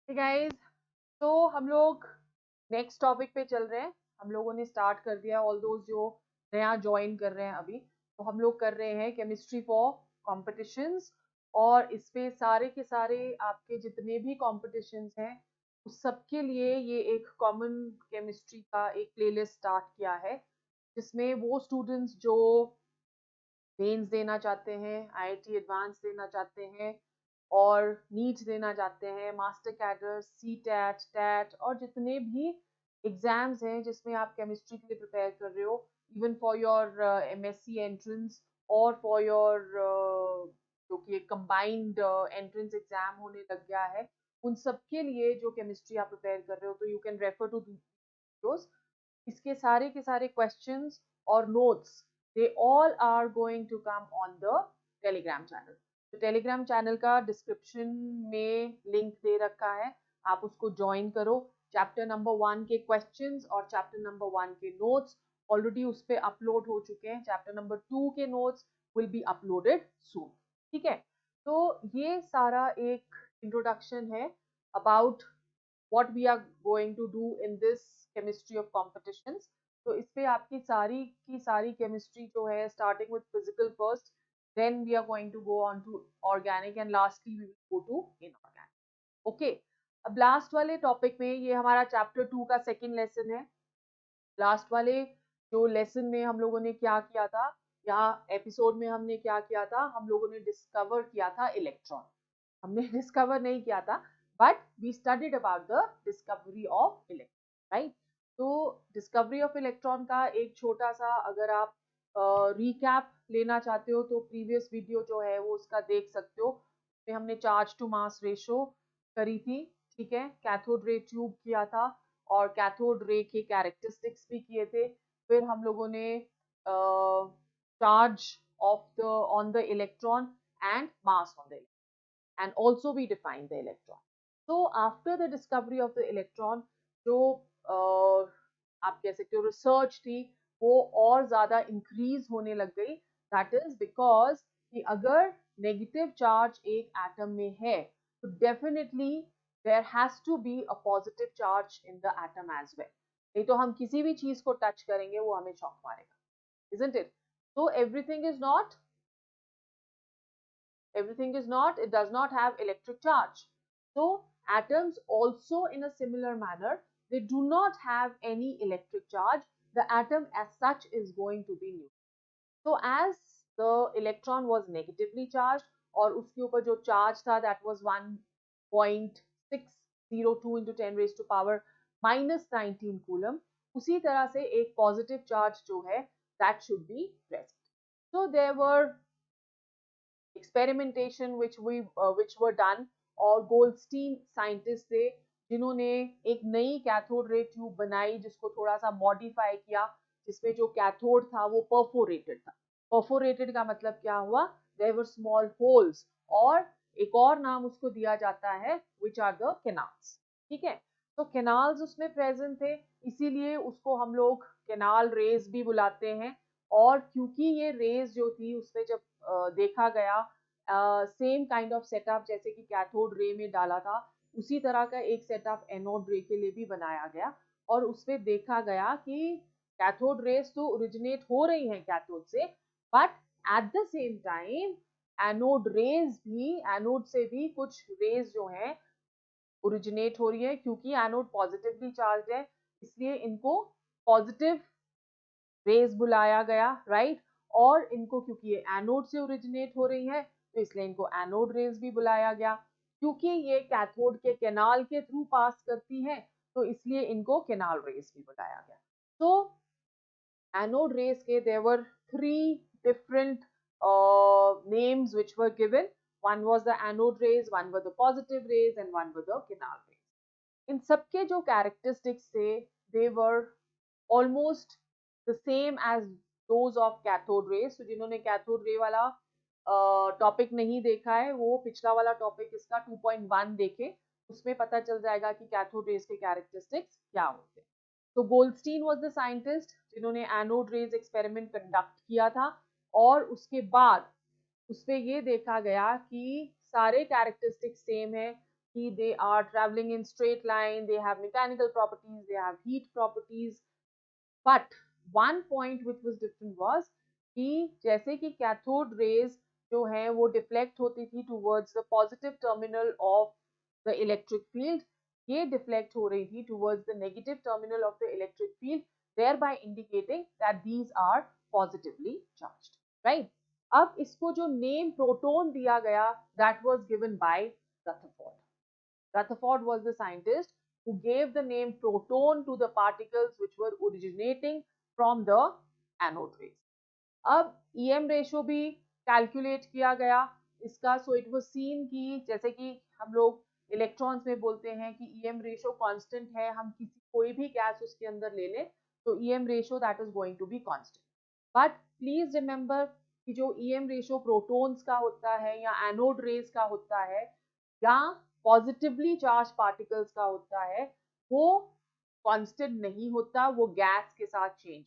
Guys, तो हम लोग नेक्स्ट टॉपिक पे चल रहे हैं। हम लोगों ने स्टार्ट कर दिया, ऑल दोज जो नया ज्वाइन कर रहे हैं अभी, तो हम लोग कर रहे हैं केमिस्ट्री फॉर कॉम्पिटिशन्स। और इस पे सारे के सारे आपके जितने भी कॉम्पिटिशन्स हैं उस सब के लिए ये एक कॉमन केमिस्ट्री का एक प्लेलिस्ट स्टार्ट किया है, जिसमें वो स्टूडेंट्स जो मेंस देना चाहते हैं, आईआईटी एडवांस देना चाहते हैं और नीट देना चाहते हैं, मास्टर कैडर, सी टैट, टैट और जितने भी एग्जाम्स हैं जिसमें आप केमिस्ट्री के लिए प्रिपेयर कर रहे हो, even for your MSc entrance और फॉर योर जो कि एक कंबाइंड एंट्रेंस एग्जाम होने लग गया है, उन सब के लिए जो केमिस्ट्री आप प्रिपेयर कर रहे हो, तो you can refer to videos. इसके सारे के सारे क्वेश्चंस और notes, they all are going to come on the Telegram channel. तो टेलीग्राम चैनल का डिस्क्रिप्शन में लिंक दे रखा है, आप उसको ज्वाइन करो। चैप्टर नंबर 1 के क्वेश्चंस और चैप्टर नंबर 1 के नोट्स ऑलरेडी उस पर अपलोड हो चुके हैं। चैप्टर नंबर 2 के नोट्स विल बी अपलोडेड सून। ठीक है, तो ये सारा एक इंट्रोडक्शन है about what we are going to do in this chemistry of competitions। तो इस पे आपकी सारी की सारी केमिस्ट्री जो है, starting with physical first, then we are going to go on to organic and lastly we will go to inorganic। Okay, अब लास्ट वाले टॉपिक में, ये हमारा चैप्टर 2 का सेकेंड लेसन है। लास्ट वाले जो लेसन में हम लोगों ने क्या किया था, या एपिसोड में हमने क्या किया था, हम लोगों ने डिस्कवर किया था इलेक्ट्रॉन। हमने डिस्कवर नहीं किया था, but we studied about the discovery of electron, right. तो डिस्कवरी ऑफ इलेक्ट्रॉन का एक छोटा सा अगर आप रिकैप लेना चाहते हो तो प्रीवियस वीडियो जो है वो उसका देख सकते हो। उसमें हमने चार्ज टू मास रेशो करी थी, ठीक है, कैथोड रे ट्यूब किया था और कैथोड रे के कैरेक्टरिस्टिक्स भी किए थे। फिर हम लोगों ने charge of the on the electron and mass on the, and also we define the electron। So after the discovery of the electron, जो आप कह सकते हो रिसर्च थी, वो और ज्यादा इंक्रीज होने लग गई। दैट इज बिकॉज कि अगर नेगेटिव चार्ज एक एटम में है तो definitely there has to be a positive charge in the atom as well. नहीं तो हम किसी भी चीज को टच करेंगे वो हमें शॉक मारेगा, isn't it? So everything is not, it does not have electric charge. So atoms also in a similar manner, they do not have any electric charge. The atom as such is going to be neutral। so as the electron was negatively charged और उसके ऊपर जो charge था that was 1.602 into 10 raised to power minus 19 coulomb, उसी तरह से एक positive charge जो है that should be present। so there were experimentation which were done, और गोल्डस्टीन साइंटिस्ट थे जिन्होंने एक नई कैथोड रे ट्यूब बनाई जिसको थोड़ा सा मॉडिफाई किया, जिसमें जो कैथोड था वो परफोरेटेड था। परफोरेटेड का मतलब क्या हुआ, देयर वर स्मॉल होल्स, और एक और नाम उसको दिया जाता है विच आर द कैनाल्स। ठीक है, तो कैनाल्स उसमें प्रेजेंट थे, इसीलिए उसको हम लोग कैनाल रेज भी बुलाते हैं। और क्योंकि ये रेज जो थी उसमें जब देखा गया सेम काइंड ऑफ सेटअप जैसे कि कैथोड रे में डाला था, उसी तरह का एक सेटअप एनोड रे के लिए भी बनाया गया, और उसमें देखा गया कि कैथोड रेज तो ओरिजिनेट हो रही हैं कैथोड से, but at the same time anode से भी कुछ रेज जो हैं ओरिजिनेट हो रही है। क्योंकि एनोड पॉजिटिवली चार्ज है, इसलिए इनको पॉजिटिव रेज बुलाया गया, राइट। और इनको क्योंकि ये एनोड से ओरिजिनेट हो रही है तो इसलिए इनको एनोड रेज भी बुलाया गया। क्योंकि ये कैथोड के कैनाल के थ्रू पास करती है तो इसलिए इनको कैनाल रेज भी बुलाया गया। तो एनोड रेज के there were 3 different names which were given। one was the anode rays, one were the positive rays and one were the canal rays। इन सबके जो कैरेक्टरिस्टिक्स थे, they were almost the same as those of cathode rays। तो जिन्होंने cathode ray वाला topic नहीं देखा है वो पिछला वाला टॉपिक इसका 2.1 देखे, उसमें पता चल जाएगा कि कैथोड रेज के कैरेक्टरिस्टिक्स क्या होते हैं। तो गोल्डस्टीन वाज द साइंटिस्ट जिन्होंने एनोड रेज एक्सपेरिमेंट कंडक्ट किया था, और उसके बाद उसपे ये देखा गया कि सारे कैरेक्टरिस्टिक्स सेम है, they are traveling in straight line, they have mechanical properties, they have heat properties. But one point which was different was कि जैसे कि cathode rays जो है वो deflect होती थी towards the positive terminal of the electric field, ये deflect हो रही थी towards the negative terminal of the electric field, thereby indicating that these are positively charged, right? अब इसको जो name proton दिया गया, that was given by Rutherford. Rutherford was the scientist who gave the name proton to the particles which were originating from the anode rays. अब EM ratio भी calculate किया गया इसका, सो इट वाज सीन कि जैसे कि हम लोग इलेक्ट्रॉन्स में बोलते हैं कि EM रेशियो कांस्टेंट है, हम किसी कोई भी गैस उसके अंदर ले लें तो EM ratio that is going to be constant. But please remember कि जो EM रेशियो प्रोटॉन्स का होता है या एनोड रेज का होता है या पॉजिटिवली चार्ज पार्टिकल्स का होता है, वो कांस्टेंट नहीं होता, वो गैस के साथ चेंज.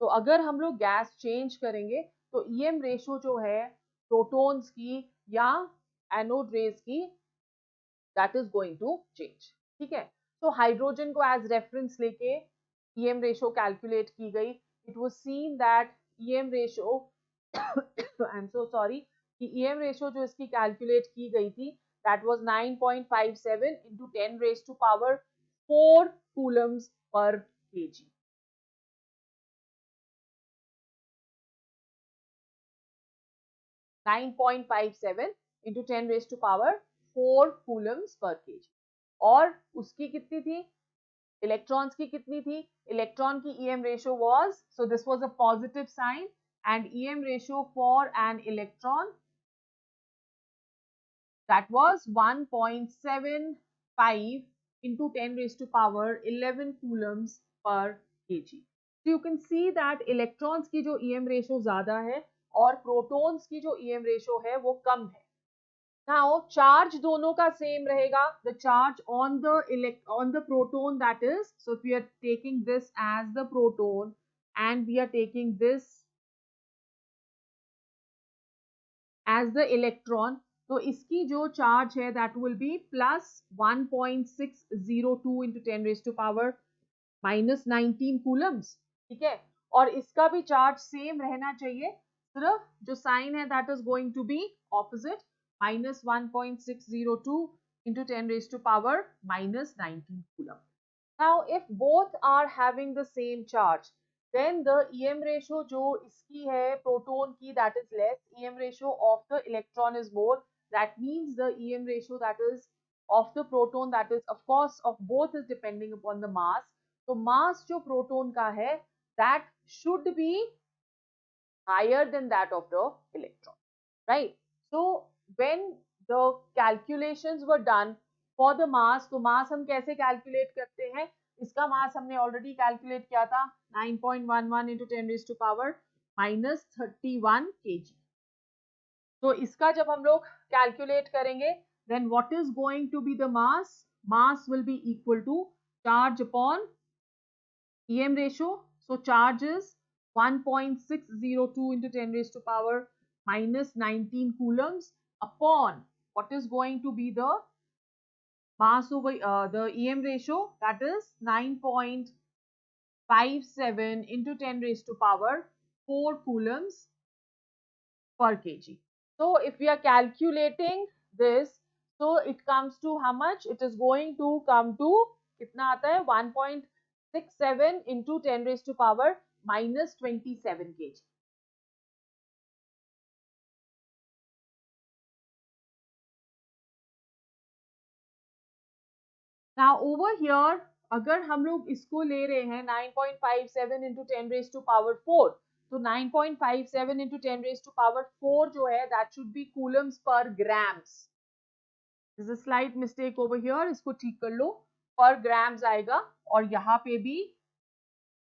तो अगर हम लोग गैस चेंज करेंगे तो EM रेशियो जो है प्रोटॉन्स की या एनोड रेज की that is going to change. ठीक है, तो हाइड्रोजन को एज रेफरेंस लेके EM रेशियो कैलकुलेट की गई. It was seen that EM ratio I am so sorry कि EM रेशियो जो इसकी कैलकुलेट की गई थी that was 9.57 into 10 raised to power 4 coulombs per kg. 9.57 into 10 raised to power 4 coulombs per kg. और उसकी कितनी थी, इलेक्ट्रॉन्स की कितनी थी, इलेक्ट्रॉन की EM ratio was, so this was a positive sign, and EM ratio for an electron that was 1.75 into 10 raised to power 11 coulombs per kg. So you can see that electrons की जो EM ratio ज़्यादा है और protons की जो EM ratio है वो कम है. Now charge दोनों का same रहेगा. The charge on the proton, that is, so if we are taking this as the proton and we are taking this as the electron, तो इसकी जो चार्ज है that will be plus 1.602 into 10 raised to power minus 19 coulombs. ठीक है, और इसका भी charge same रहना चाहिए, सिर्फ जो साइन है that is going to be opposite, minus 1.602 into 10 raised to power minus 19 coulomb. Now if both are having the same charge, then the EM ratio जो इसकी है प्रोटॉन की that is less, EM ratio of the electron is more. That means the EM ratio that is of the proton, that is of course of both, is depending upon the mass. तो mass जो proton का है that should be higher than that of the electron, right? So when the calculations were done for the mass, तो mass हम कैसे calculate करते हैं, इसका mass हमने already calculate किया था 9.11 into 10 raised to power minus 31 kg. तो इसका जब हम लोग calculate करेंगे, then what is going to be the mass? Mass will be equal to charge upon EM ratio. So charge is 1.602 into 10 raised to power minus 19 coulombs upon what is going to be the mass over the EM ratio, that is 9.57 into 10 raised to power 4 coulombs per kg. So if we are calculating this, so it comes to how much? It is going to come to कितना आता है 1.67 into 10 raised to power minus 27 kg. Now over here अगर हम लोग इसको ले रहे हैं 9.57 into 10 raised to power 4, तो 9.57 into 10 raised to power 4 जो है that should be coulombs per grams. There's a slight mistake over here, इसको ठीक कर लो, per grams आएगा और यहाँ पे भी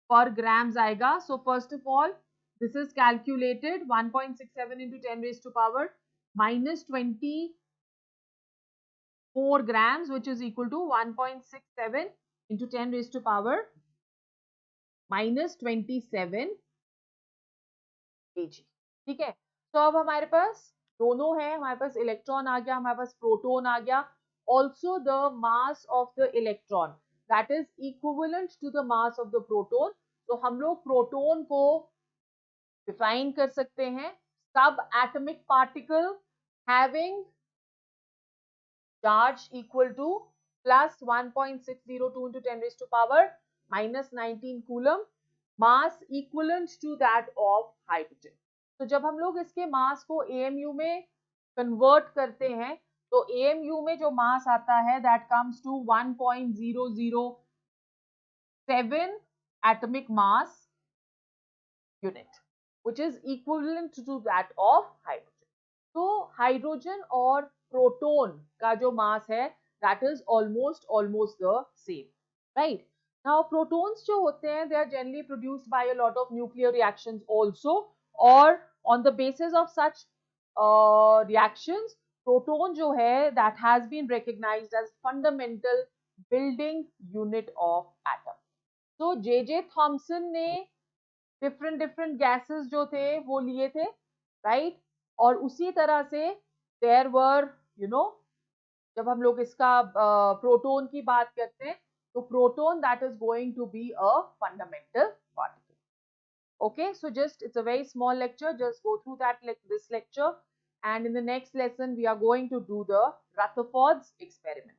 per grams आएगा. So first of all this is calculated 1.67 into 10 raised to power minus 24 grams, which is equal to 1.67 into 10 raised to power minus 27 kg. ठीक है, तो अब हमारे पास दोनों है, हमारे पास इलेक्ट्रॉन आ गया, हमारे पास प्रोटॉन आ गया. also the mass of the electron, that is equivalent to the mass of the proton. तो हम लोग प्रोटॉन को डिफाइन कर सकते हैं सब atomic particle having charge equal to plus 1.602 into 10 raised to power minus 19 coulomb, mass equivalent to that of hydrogen. तो जब हम लोग इसके मास को AMU में कन्वर्ट करते हैं तो AMU में जो मास आता है that comes to 1.007 atomic mass unit, which is equivalent to that of hydrogen. तो हाइड्रोजन और प्रोटॉन का जो मास है that is almost the same, right? Now protons जो होते हैं they are generally produced by a lot of nuclear reactions also, or on the basis of such reactions proton जो है that has been recognized as fundamental building unit of atom. So J.J. Thomson ने different gases जो थे वो लिए थे, right? और उसी तरह से देयर वर जब हम लोग इसका प्रोटॉन की बात करते हैं तो proton that is going to be a fundamental particle. Okay, so just it's a very small lecture, just go through that this lecture, and in the next lesson we are going to do the Rutherford's experiment.